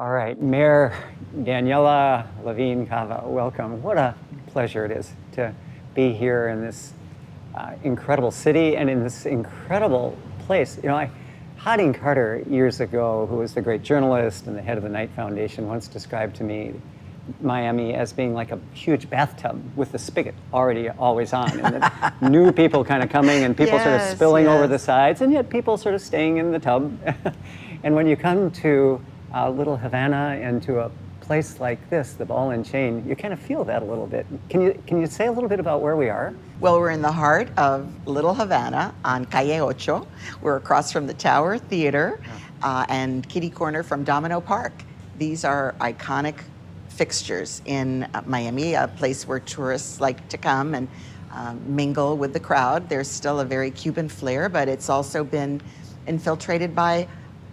All right, Mayor Daniella Levine Cava, welcome. What a pleasure it is to be here in this incredible city and in this incredible place. Harding Carter years ago, who was the great journalist and the head of the Knight Foundation, once described to me Miami as being like a huge bathtub with the spigot already always on, and that new people kind of coming and people sort of spilling over the sides, and yet people sort of staying in the tub. And when you come to Little Havana and to a place like this, the Ball and Chain, you kind of feel that a little bit. Can you say a little bit about where we are? Well, we're in the heart of Little Havana on Calle Ocho. We're across from the Tower Theater and kitty corner from Domino Park. These are iconic fixtures in Miami, a place where tourists like to come and mingle with the crowd. There's still a very Cuban flair, but it's also been infiltrated by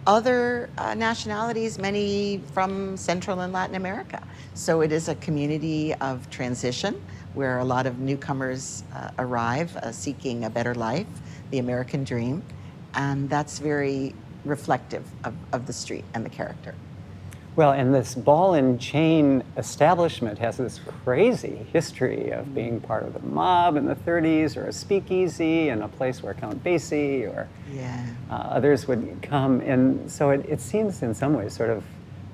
other nationalities, many from Central and Latin America. So it is a community of transition where a lot of newcomers arrive seeking a better life, the American dream, and that's very reflective of the street and the character. Well, and this Ball and Chain establishment has this crazy history of being part of the mob in the 30s, or a speakeasy, and a place where Count Basie or others would come. And so it seems in some ways sort of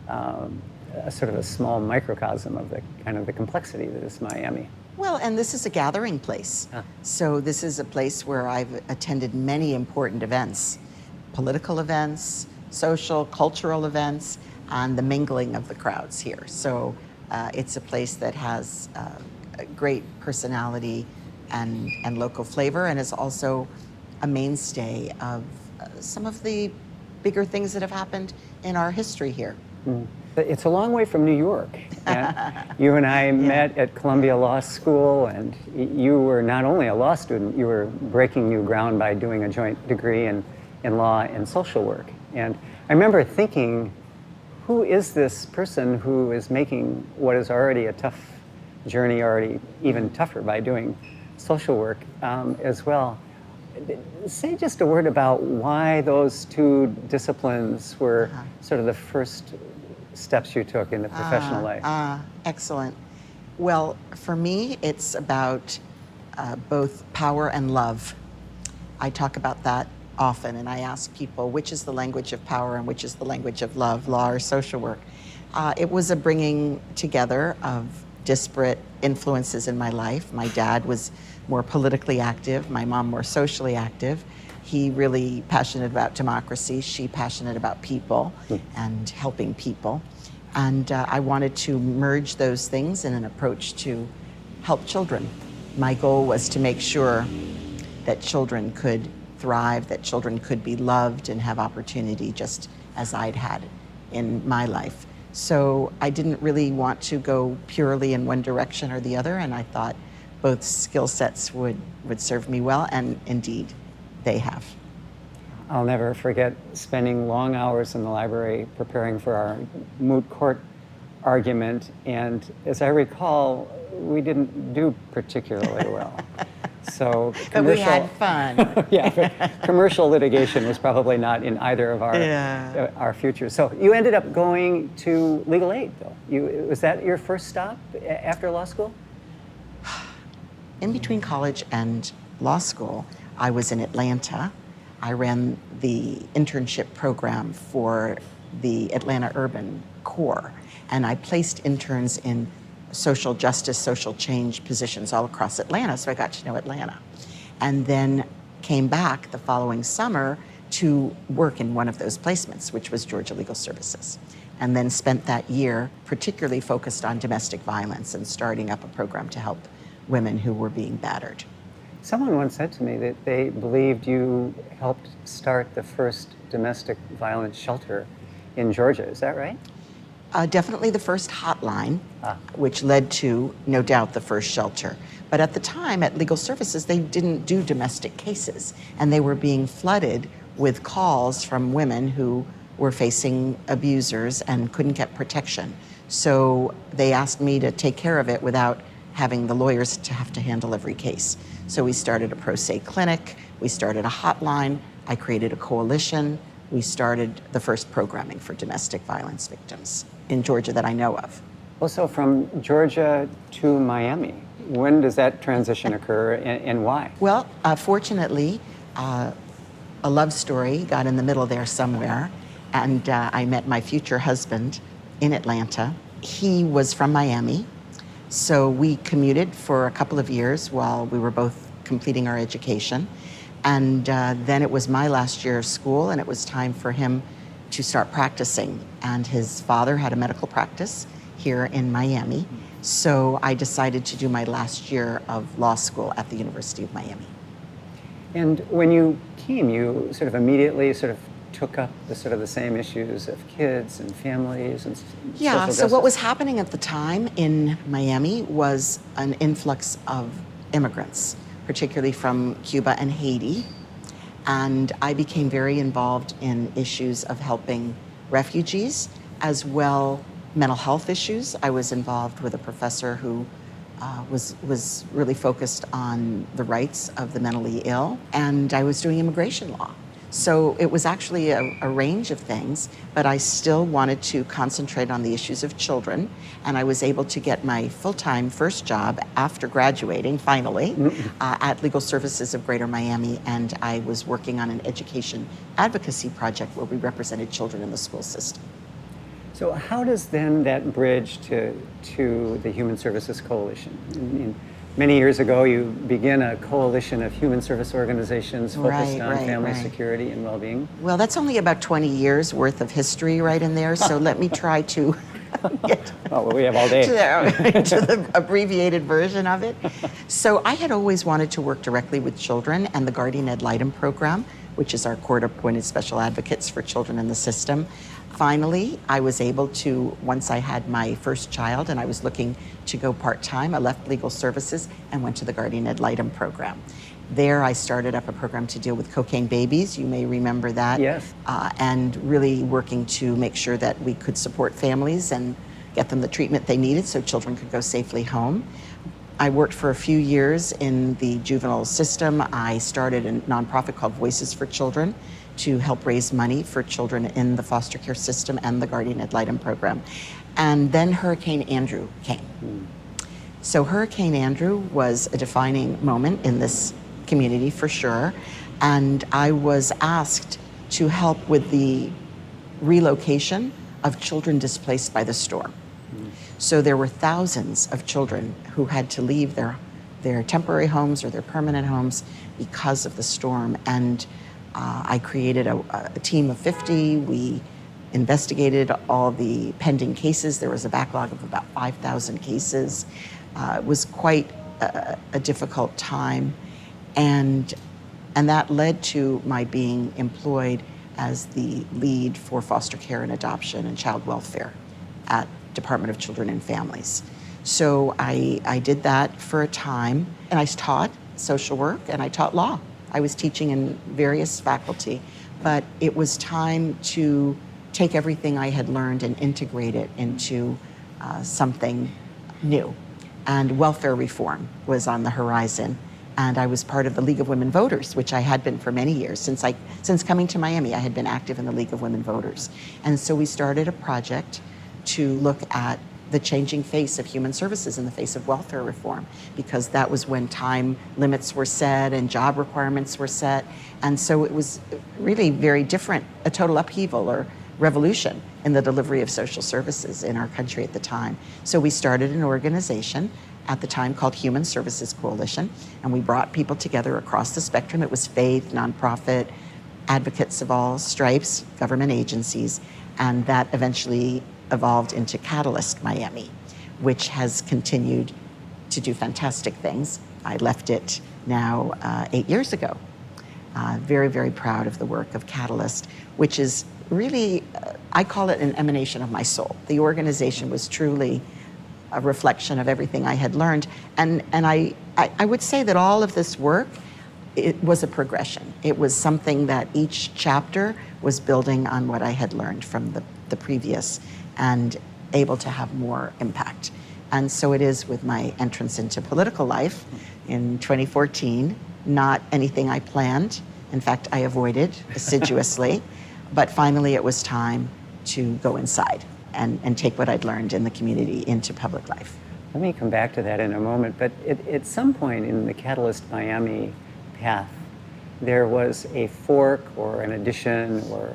a small microcosm of the kind of the complexity that is Miami. Well, and this is a gathering place. So this is a place where I've attended many important events, political events, social, cultural events, and the mingling of the crowds here. So it's a place that has a great personality and local flavor, and is also a mainstay of some of the bigger things that have happened in our history here. It's a long way from New York. And you and I met at Columbia Law School, and you were not only a law student, you were breaking new ground by doing a joint degree in law and social work. And I remember thinking, who is this person who is making what is already a tough journey already even tougher by doing social work as well? Say just a word about why those two disciplines were sort of the first steps you took in the professional life. Excellent. Well, for me, it's about both power and love. I talk about that often, and I ask people, which is the language of power and which is the language of love, law or social work? It was a bringing together of disparate influences in my life. My dad was more politically active, my mom more socially active. He really passionate about democracy, she passionate about people and helping people. And I wanted to merge those things in an approach to help children. My goal was to make sure that children could thrive, that children could be loved and have opportunity just as I'd had in my life. So I didn't really want to go purely in one direction or the other, and I thought both skill sets would serve me well, and indeed they have. I'll never forget spending long hours in the library preparing for our moot court argument, and as I recall, we didn't do particularly well. So but we had fun. Commercial litigation was probably not in either of our futures. So you ended up going to legal aid, though. Was that your first stop after law school? In between college and law school, I was in Atlanta. I ran the internship program for the Atlanta Urban Core, and I placed interns in social justice, social change positions all across Atlanta, so I got to know Atlanta. And then came back the following summer to work in one of those placements, which was Georgia Legal Services. And then spent that year particularly focused on domestic violence and starting up a program to help women who were being battered. Someone once said to me that they believed you helped start the first domestic violence shelter in Georgia. Is that right? Definitely the first hotline, which led to, no doubt, the first shelter. But at the time, at Legal Services, they didn't do domestic cases, and they were being flooded with calls from women who were facing abusers and couldn't get protection. So they asked me to take care of it without having the lawyers to have to handle every case. So we started a pro se clinic, we started a hotline, I created a coalition we started the first programming for domestic violence victims in Georgia that I know of. Also, from Georgia to Miami, when does that transition occur and why? Well, fortunately, a love story got in the middle there somewhere, and I met my future husband in Atlanta. He was from Miami, so we commuted for a couple of years while we were both completing our education. And then it was my last year of school, and it was time for him to start practicing. And his father had a medical practice here in Miami, so I decided to do my last year of law school at the University of Miami. And when you came, you sort of immediately sort of took up the same issues of kids and families and Yeah, social so justice? what was happening at the time in Miami was an influx of immigrants, particularly from Cuba and Haiti. And I became very involved in issues of helping refugees, as well mental health issues. I was involved with a professor who was really focused on the rights of the mentally ill, and I was doing immigration law. So it was actually a range of things, but I still wanted to concentrate on the issues of children, and I was able to get my full-time first job after graduating, finally, at Legal Services of Greater Miami, and I was working on an education advocacy project where we represented children in the school system. So how does then that bridge to the Human Services Coalition? I mean, many years ago, you began a coalition of human service organizations focused on family security and well-being. Well, that's only about 20 years worth of history right in there, so let me try to get we have all day. to the abbreviated version of it. So I had always wanted to work directly with children, and the Guardian Ad Litem program, which is our court-appointed special advocates for children in the system. Finally, I was able to, once I had my first child and I was looking to go part-time, I left legal services and went to the Guardian Ad Litem program. There I started up a program to deal with cocaine babies, you may remember that. Yes. And really working to make sure that we could support families and get them the treatment they needed so children could go safely home. I worked for a few years in the juvenile system. I started a nonprofit called Voices for Children to help raise money for children in the foster care system and the Guardian Ad Litem program. And then Hurricane Andrew came. So Hurricane Andrew was a defining moment in this community for sure. And I was asked to help with the relocation of children displaced by the storm. So there were thousands of children who had to leave their temporary homes or their permanent homes because of the storm. And I created a team of 50. We investigated all the pending cases. There was a backlog of about 5,000 cases. It was quite a difficult time. And that led to my being employed as the lead for foster care and adoption and child welfare at Department of Children and Families. So I did that for a time, and I taught social work and I taught law. I was teaching in various faculty, but it was time to take everything I had learned and integrate it into something new. And welfare reform was on the horizon. And I was part of the League of Women Voters, which I had been for many years. Since coming to Miami, I had been active in the League of Women Voters. And so we started a project to look at the changing face of human services in the face of welfare reform, because that was when time limits were set and job requirements were set. And so it was really very different, a total upheaval or revolution in the delivery of social services in our country at the time. So we started an organization at the time called Human Services Coalition, and we brought people together across the spectrum. It was faith, nonprofit, advocates of all stripes, government agencies, and that eventually evolved into Catalyst Miami, which has continued to do fantastic things. I left it now 8 years ago. Very, very proud of the work of Catalyst, which is really, I call it an emanation of my soul. The organization was truly a reflection of everything I had learned. And I would say that all of this work, it was a progression. It was something that each chapter was building on what I had learned from the previous and able to have more impact. And so it is with my entrance into political life in 2014, not anything I planned. In fact, I avoided assiduously. But finally, it was time to go inside and take what I'd learned in the community into public life. Let me come back to that in a moment, but at some point in the Catalyst Miami path, there was a fork or an addition or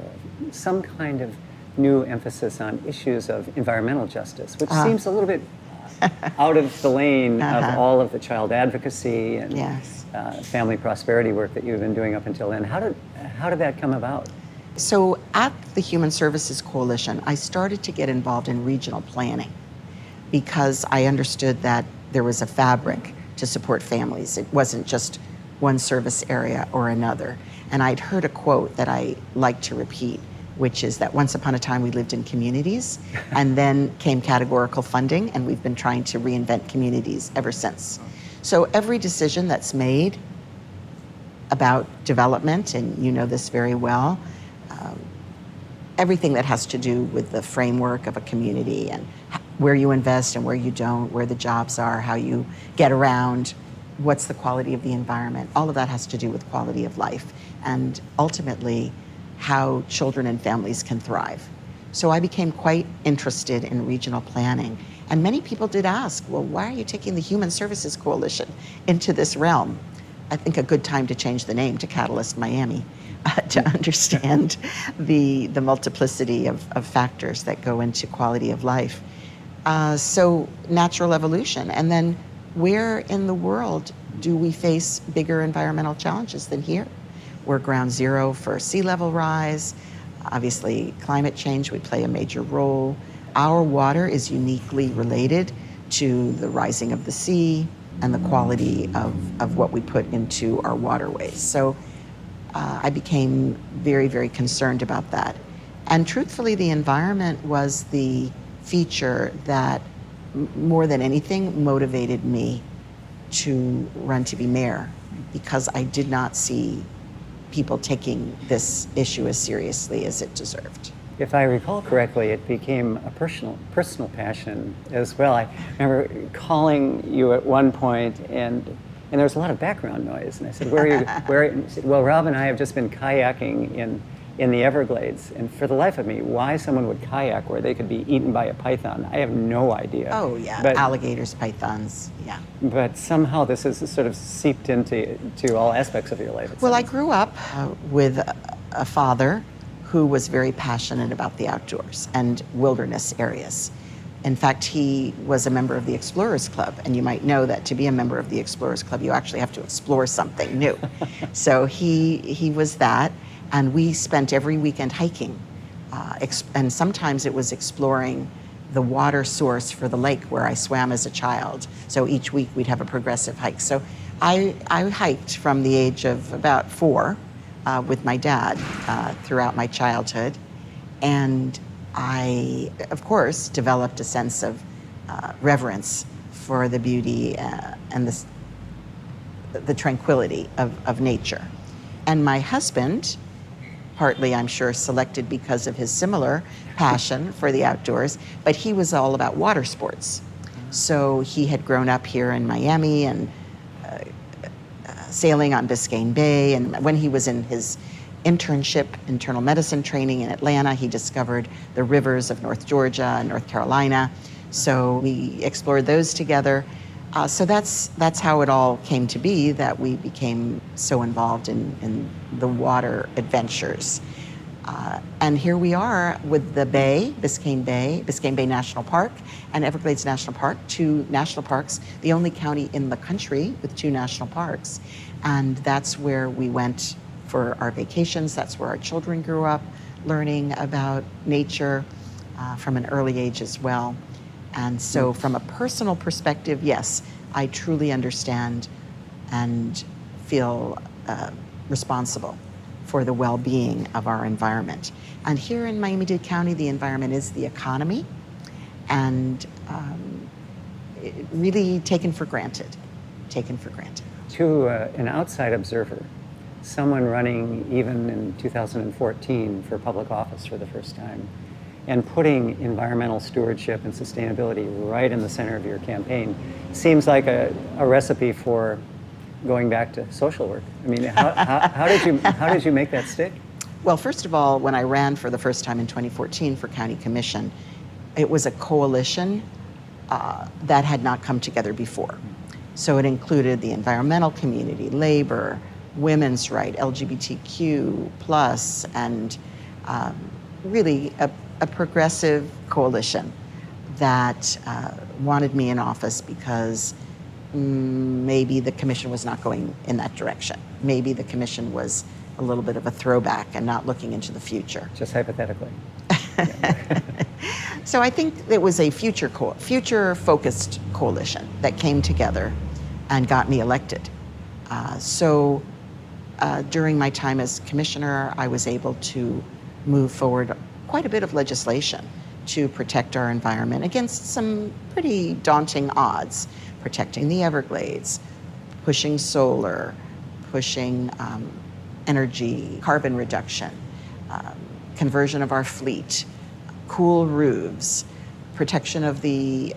some kind of new emphasis on issues of environmental justice, which seems a little bit out of the lane of all of the child advocacy and Yes. Family prosperity work that you've been doing up until then. How did that come about? So at the Human Services Coalition, I started to get involved in regional planning because I understood that there was a fabric to support families. It wasn't just one service area or another. And I'd heard a quote that I like to repeat, which is that once upon a time we lived in communities, and then came categorical funding, and we've been trying to reinvent communities ever since. So every decision that's made about development, and you know this very well, everything that has to do with the framework of a community and where you invest and where you don't, where the jobs are, how you get around, what's the quality of the environment, all of that has to do with quality of life and ultimately how children and families can thrive. So I became quite interested in regional planning. And many people did ask, well, why are you taking the Human Services Coalition into this realm? I think a good time to change the name to Catalyst Miami to understand the multiplicity of factors that go into quality of life. So natural evolution. And then where in the world do we face bigger environmental challenges than here? We're ground zero for sea level rise. Obviously, climate change would play a major role. Our water is uniquely related to the rising of the sea and the quality of what we put into our waterways. So I became very, very concerned about that. And truthfully, the environment was the feature that more than anything motivated me to run to be mayor, because I did not see people taking this issue as seriously as it deserved. If I recall correctly, it became a personal passion as well. I remember calling you at one point, and there was a lot of background noise. And I said, "Where are you?" And you said, "Well, Rob and I have just been kayaking in the Everglades." And for the life of me, why someone would kayak where they could be eaten by a python, I have no idea. Oh yeah, but, alligators, pythons, yeah. But somehow this has sort of seeped into all aspects of your life. Well, I grew up with a father who was very passionate about the outdoors and wilderness areas. In fact, he was a member of the Explorers Club, and you might know that to be a member of the Explorers Club, you actually have to explore something new. So he was that, and we spent every weekend hiking, and sometimes it was exploring the water source for the lake where I swam as a child. So each week we'd have a progressive hike. So I hiked from the age of about 4 with my dad throughout my childhood. And I, of course, developed a sense of reverence for the beauty and the tranquility of nature. And my husband, partly, I'm sure, selected because of his similar passion for the outdoors, but he was all about water sports. So he had grown up here in Miami and sailing on Biscayne Bay. And when he was in his internship, internal medicine training in Atlanta, he discovered the rivers of North Georgia and North Carolina. So we explored those together. So that's how it all came to be, that we became so involved in the water adventures. And here we are with the Bay, Biscayne Bay National Park, and Everglades National Park, 2 national parks, the only county in the country with 2 national parks. And that's where we went for our vacations. That's where our children grew up, learning about nature from an early age as well. And so from a personal perspective, yes, I truly understand and feel responsible for the well-being of our environment. And here in Miami-Dade County, the environment is the economy, and really taken for granted. To an outside observer, someone running even in 2014 for public office for the first time, and putting environmental stewardship and sustainability right in the center of your campaign seems like a recipe for going back to social work. I mean, how did you make that stick? Well, first of all, when I ran for the first time in 2014 for County Commission, it was a coalition that had not come together before. So it included the environmental community, labor, women's right, LGBTQ plus, and really a progressive coalition that wanted me in office because maybe the commission was not going in that direction. Maybe the commission was a little bit of a throwback and not looking into the future. Just hypothetically. So I think it was a future-focused coalition that came together and got me elected. During my time as commissioner, I was able to move forward quite a bit of legislation to protect our environment against some pretty daunting odds, protecting the Everglades, pushing solar, pushing energy, carbon reduction, conversion of our fleet, cool roofs, protection of the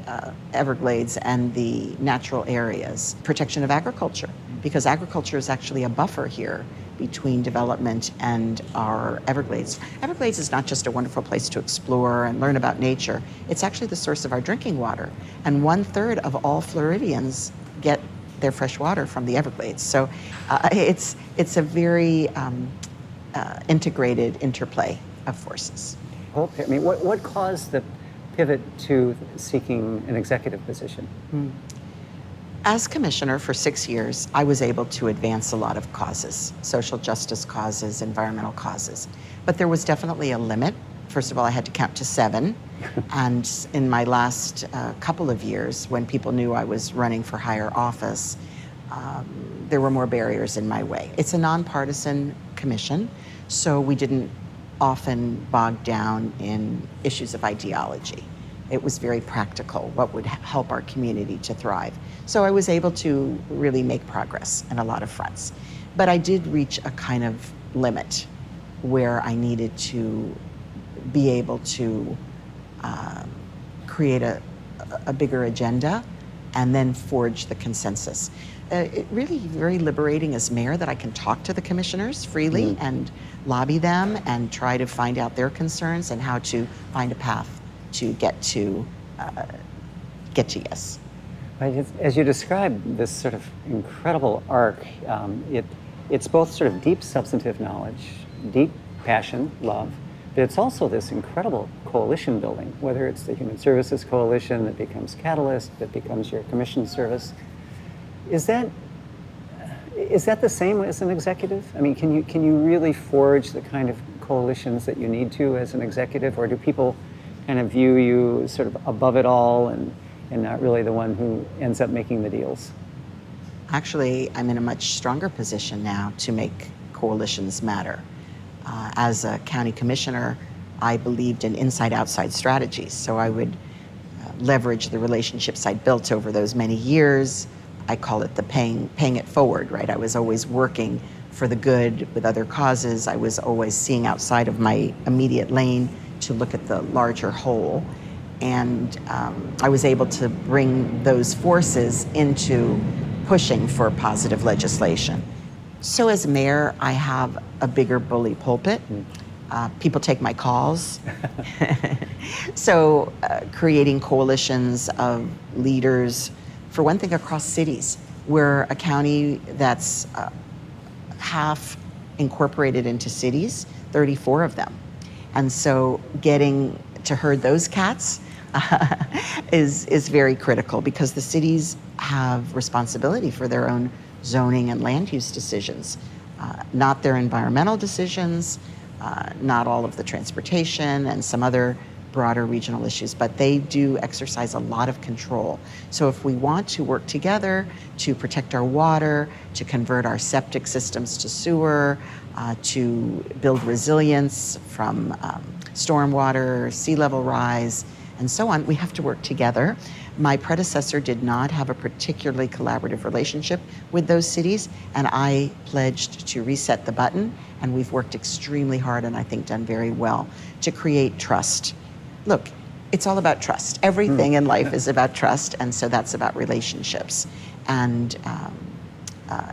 Everglades and the natural areas, protection of agriculture, because agriculture is actually a buffer here between development and our Everglades. Everglades is not just a wonderful place to explore and learn about nature, it's actually the source of our drinking water. And 1/3 of all Floridians get their fresh water from the Everglades. So it's a very integrated interplay of forces. I mean, what caused the pivot to seeking an executive position? As commissioner for 6 years, I was able to advance a lot of causes, social justice causes, environmental causes. But there was definitely a limit. First of all, I had to count to 7. And in my last couple of years, when people knew I was running for higher office, there were more barriers in my way. It's a nonpartisan commission, so we didn't often bog down in issues of ideology. It was very practical, what would help our community to thrive. So I was able to really make progress in a lot of fronts. But I did reach a kind of limit where I needed to be able to create a bigger agenda and then forge the consensus. It really very liberating as mayor that I can talk to the commissioners freely and lobby them and try to find out their concerns and how to find a path to get to yes. As you describe this sort of incredible arc, it's both sort of deep substantive knowledge, deep passion, love, but it's also this incredible coalition building, whether it's the Human Services Coalition that becomes Catalyst, that becomes your commission service. Is that the same as an executive? I mean, can you really forge the kind of coalitions that you need to as an executive, or do people kind of view you sort of above it all and not really the one who ends up making the deals? Actually, I'm in a much stronger position now to make coalitions matter. As a county commissioner, I believed in inside-outside strategies, so I would leverage the relationships I'd built over those many years. I call it the paying it forward, right? I was always working for the good with other causes. I was always seeing outside of my immediate lane to look at the larger whole. And I was able to bring those forces into pushing for positive legislation. So as mayor, I have a bigger bully pulpit. People take my calls. So creating coalitions of leaders, for one thing, across cities. We're a county that's half incorporated into cities, 34 of them. And so getting to herd those cats is very critical, because the cities have responsibility for their own zoning and land use decisions, not their environmental decisions, not all of the transportation and some other broader regional issues, but they do exercise a lot of control. So if we want to work together to protect our water, to convert our septic systems to sewer, to build resilience from stormwater, sea level rise, and so on, we have to work together. My predecessor did not have a particularly collaborative relationship with those cities, and I pledged to reset the button, and we've worked extremely hard, and I think done very well, to create trust. Look, it's all about trust. Everything in life is about trust, and so that's about relationships. And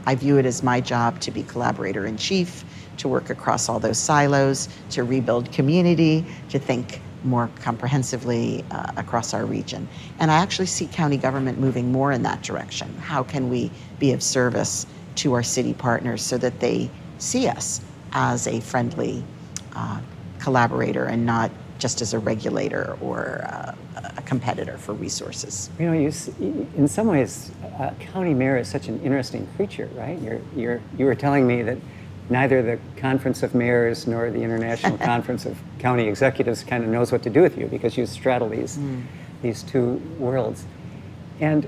I view it as my job to be collaborator in chief, to work across all those silos, to rebuild community, to think more comprehensively across our region. And I actually see county government moving more in that direction. How can we be of service to our city partners so that they see us as a friendly collaborator and not just as a regulator or a competitor for resources? You know, in some ways, county mayor is such an interesting creature, right? You were telling me that neither the Conference of Mayors nor the International Conference of County Executives kind of knows what to do with you because you straddle these two worlds. And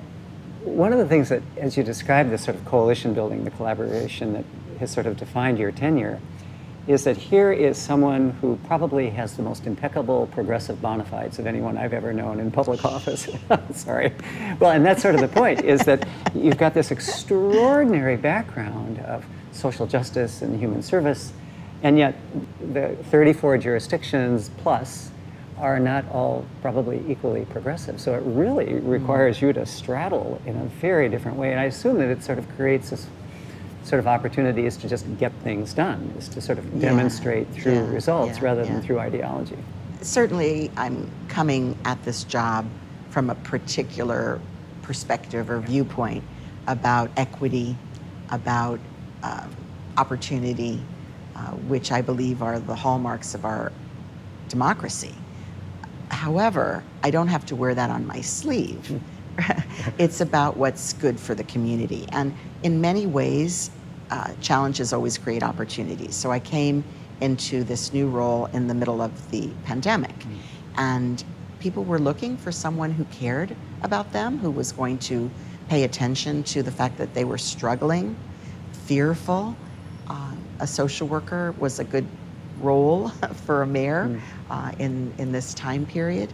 one of the things that, as you describe this sort of coalition building, the collaboration that has sort of defined your tenure, is that here is someone who probably has the most impeccable progressive bona fides of anyone I've ever known in public office. Sorry. Well, and that's sort of the point, is that you've got this extraordinary background of social justice and human service, and yet the 34 jurisdictions plus are not all probably equally progressive. So it really requires you to straddle in a very different way. And I assume that it sort of creates this sort of opportunities to just get things done, is to sort of demonstrate through results rather than through ideology. Certainly, I'm coming at this job from a particular perspective or viewpoint about equity, about opportunity, which I believe are the hallmarks of our democracy. However, I don't have to wear that on my sleeve. It's about what's good for the community. And in many ways, challenges always create opportunities. So I came into this new role in the middle of the pandemic. And people were looking for someone who cared about them, who was going to pay attention to the fact that they were struggling, fearful. A social worker was a good role for a mayor in this time period.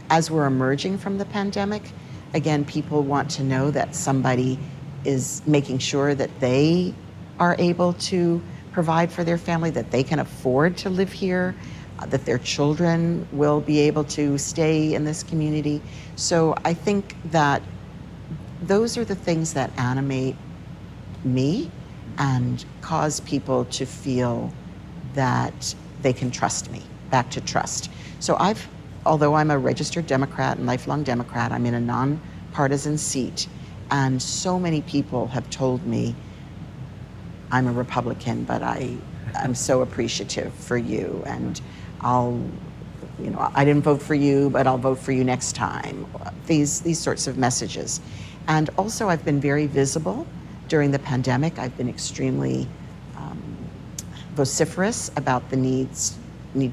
As we're emerging from the pandemic, again, people want to know that somebody is making sure that they are able to provide for their family, that they can afford to live here, that their children will be able to stay in this community. So I think that those are the things that animate me and cause people to feel that they can trust me, back to trust. So although I'm a registered Democrat and lifelong Democrat, I'm in a nonpartisan seat, and so many people have told me I'm a Republican, but I'm so appreciative for you, and I didn't vote for you, but I'll vote for you next time. These sorts of messages. And also, I've been very visible during the pandemic. I've been extremely vociferous about the need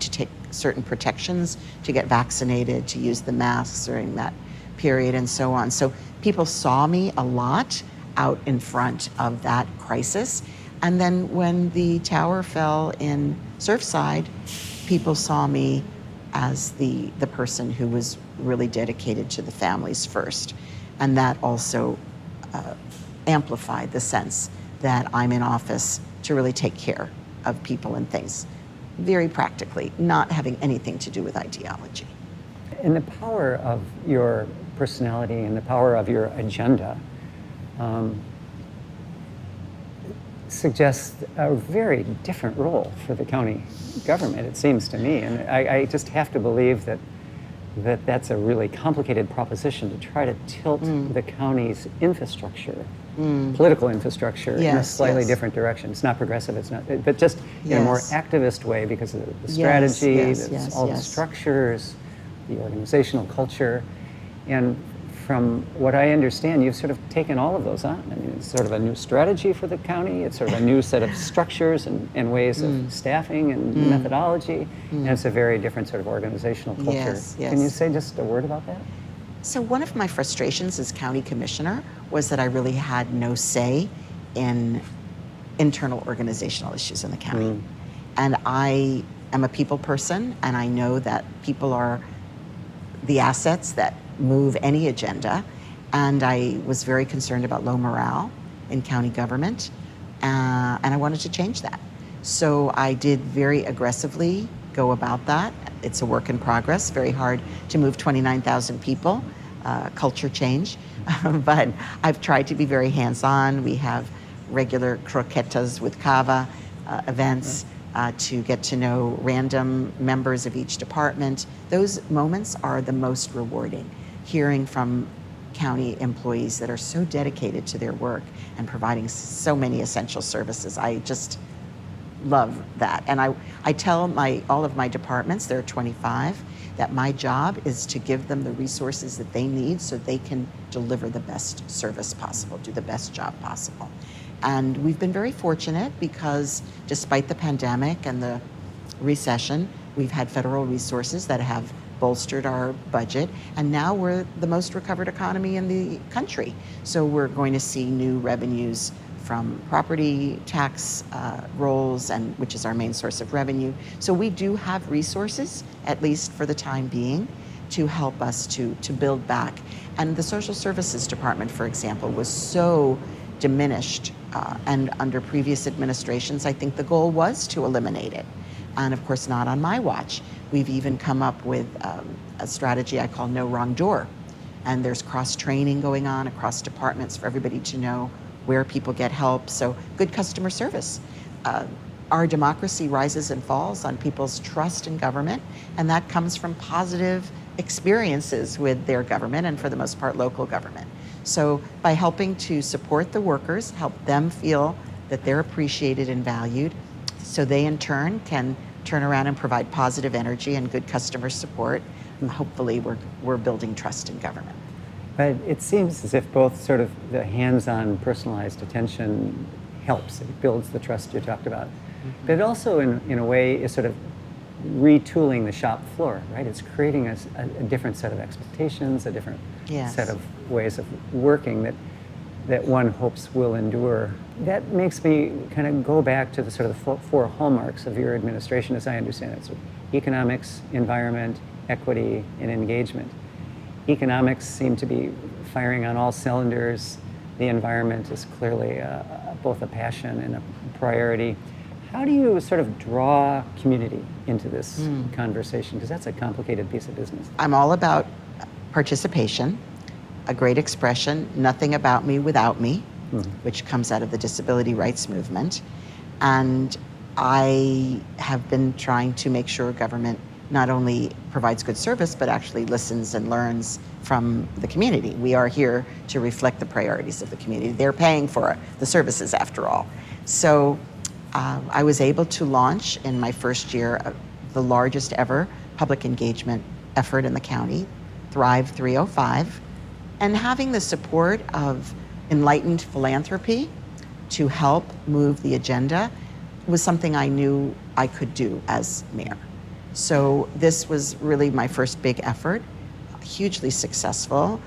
to take certain protections, to get vaccinated, to use the masks during that period, and so on. So people saw me a lot out in front of that crisis. And then when the tower fell in Surfside, people saw me as the person who was really dedicated to the families first. And that also amplified the sense that I'm in office to really take care of people and things, very practically, not having anything to do with ideology. And the power of your personality and the power of your agenda suggests a very different role for the county government, it seems to me. And I just have to believe that that's a really complicated proposition to try to tilt the county's infrastructure, political infrastructure, in a slightly different direction. It's not progressive, it's not, but just in a more activist way because of the strategy, all the structures, the organizational culture. And from what I understand, you've sort of taken all of those on. I mean, it's sort of a new strategy for the county. It's sort of a new set of structures and ways of staffing and methodology. And it's a very different sort of organizational culture. Can you say just a word about that? So one of my frustrations as county commissioner was that I really had no say in internal organizational issues in the county. And I am a people person, and I know that people are the assets that move any agenda, and I was very concerned about low morale in county government, and I wanted to change that. So I did very aggressively go about that. It's a work in progress, very hard to move 29,000 people, culture change, but I've tried to be very hands-on. We have regular croquetas with Cava events, to get to know random members of each department. Those moments are the most rewarding. Hearing from county employees that are so dedicated to their work and providing so many essential services. I just love that. And I tell all of my departments, there are 25, that my job is to give them the resources that they need so they can deliver the best service possible, do the best job possible. And we've been very fortunate because despite the pandemic and the recession, we've had federal resources that have bolstered our budget, and now we're the most recovered economy in the country. So we're going to see new revenues from property tax rolls, and which is our main source of revenue. So we do have resources, at least for the time being, to help us to build back. And the social services department, for example, was so diminished, and under previous administrations, I think the goal was to eliminate it. And of course, not on my watch. We've even come up with a strategy I call No Wrong Door. And there's cross-training going on across departments for everybody to know where people get help. So good customer service. Our democracy rises and falls on people's trust in government, and that comes from positive experiences with their government, and for the most part, local government. So by helping to support the workers, help them feel that they're appreciated and valued, so they in turn can turn around and provide positive energy and good customer support, hopefully we're building trust in government. But it seems as if both sort of the hands-on personalized attention helps. It builds the trust you talked about. But it also, in a way, is sort of retooling the shop floor, right? It's creating a different set of expectations, a different set of ways of working that one hopes will endure. That makes me kind of go back to the sort of the four hallmarks of your administration, as I understand it. So economics, environment, equity, and engagement. Economics seem to be firing on all cylinders. The environment is clearly both a passion and a priority. How do you sort of draw community into this conversation? Because that's a complicated piece of business. I'm all about participation, a great expression, nothing about me without me, which comes out of the disability rights movement. And I have been trying to make sure government not only provides good service, but actually listens and learns from the community. We are here to reflect the priorities of the community. They're paying for the services after all. So I was able to launch in my first year the largest ever public engagement effort in the county, Thrive 305, and having the support of enlightened philanthropy to help move the agenda was something I knew I could do as mayor. So this was really my first big effort, hugely successful,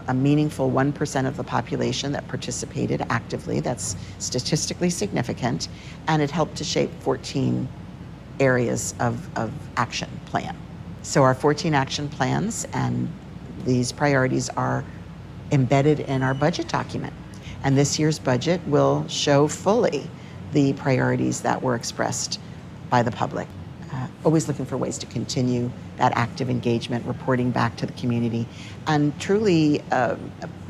a meaningful 1% of the population that participated actively. That's statistically significant, and it helped to shape 14 areas of action plan. So our 14 action plans and these priorities are embedded in our budget document. And this year's budget will show fully the priorities that were expressed by the public. Always looking for ways to continue that active engagement, reporting back to the community, and truly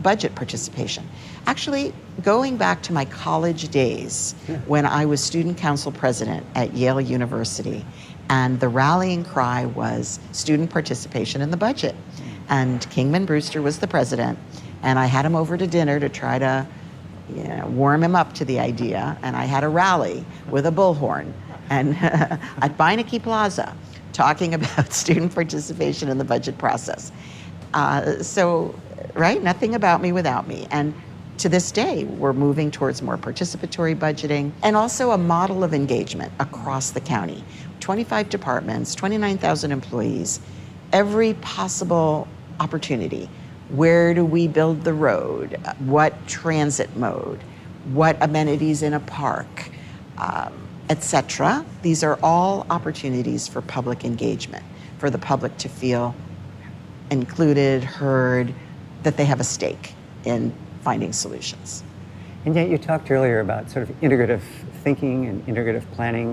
budget participation. Actually, going back to my college days when I was student council president at Yale University, and the rallying cry was student participation in the budget. And Kingman Brewster was the president, and I had him over to dinner to try to warm him up to the idea, and I had a rally with a bullhorn and at Beinecke Plaza, talking about student participation in the budget process. So, right, nothing about me without me. And to this day, we're moving towards more participatory budgeting and also a model of engagement across the county. 25 departments, 29,000 employees, every possible opportunity. Where do we build the road? What transit mode? What amenities in a park? Etc. These are all opportunities for public engagement, for the public to feel included, heard, that they have a stake in finding solutions. And yet you talked earlier about sort of integrative thinking and integrative planning,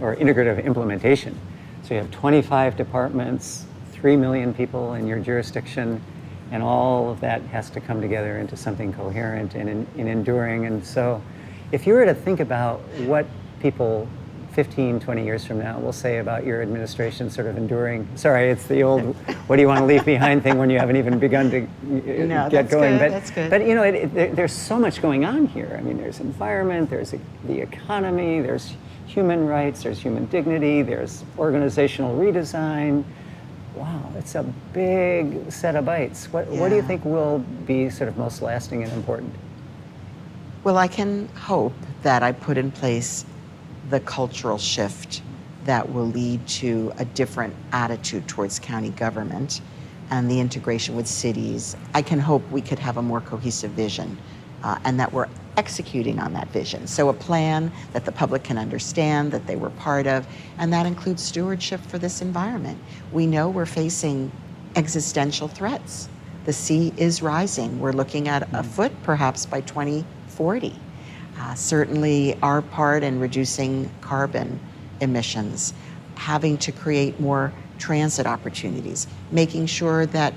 or integrative implementation. So you have 25 departments, 3 million people in your jurisdiction, and all of that has to come together into something coherent and enduring. And so if you were to think about what people 15, 20 years from now will say about your administration sort of enduring? Sorry, it's the old, what do you want to leave behind thing when you haven't even begun to No, get that's going. good, that's good. But there's so much going on here. I mean, there's environment, there's the economy, there's human rights, there's human dignity, there's organizational redesign. Wow, it's a big set of bites. What do you think will be sort of most lasting and important? Well, I can hope that I put in place the cultural shift that will lead to a different attitude towards county government and the integration with cities. I can hope we could have a more cohesive vision and that we're executing on that vision. So a plan that the public can understand, that they were part of, and that includes stewardship for this environment. We know we're facing existential threats. The sea is rising. We're looking at a foot perhaps by 2040. Certainly our part in reducing carbon emissions, having to create more transit opportunities, making sure that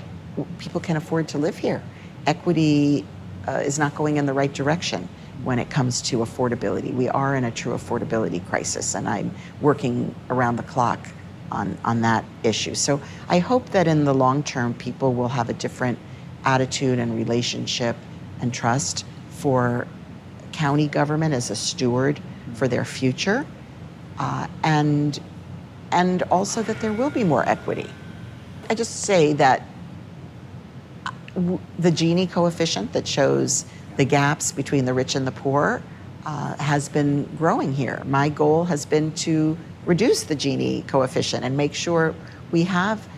people can afford to live here. Equity is not going in the right direction when it comes to affordability. We are in a true affordability crisis, and I'm working around the clock on that issue. So I hope that in the long term, people will have a different attitude and relationship and trust for county government as a steward for their future, and also that there will be more equity. I just say that the Gini coefficient that shows the gaps between the rich and the poor has been growing here. My goal has been to reduce the Gini coefficient and make sure we have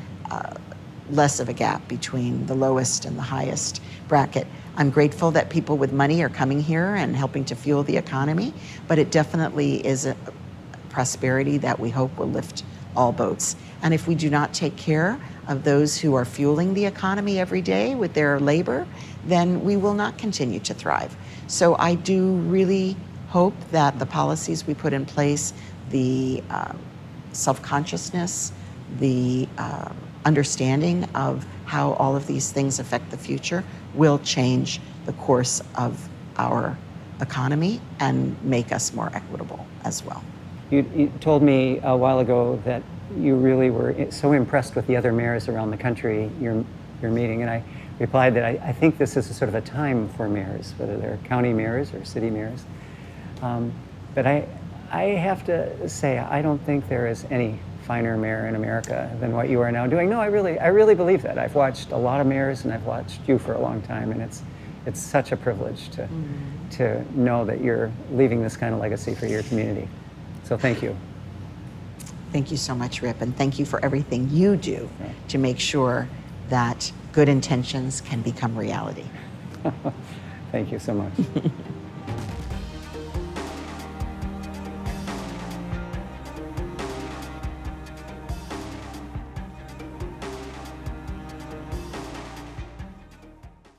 less of a gap between the lowest and the highest bracket. I'm grateful that people with money are coming here and helping to fuel the economy, but it definitely is a prosperity that we hope will lift all boats. And if we do not take care of those who are fueling the economy every day with their labor, then we will not continue to thrive. So I do really hope that the policies we put in place, the self-consciousness, the understanding of how all of these things affect the future will change the course of our economy and make us more equitable as well. You told me a while ago that you really were so impressed with the other mayors around the country, your meeting, and I replied that I think this is a sort of a time for mayors, whether they're county mayors or city mayors. But I have to say, I don't think there is any finer mayor in America than what you are now doing. No, I really believe that. I've watched a lot of mayors, and I've watched you for a long time, and it's such a privilege to know that you're leaving this kind of legacy for your community. So thank you. Thank you so much, Rip, and thank you for everything you do to make sure that good intentions can become reality. Thank you so much.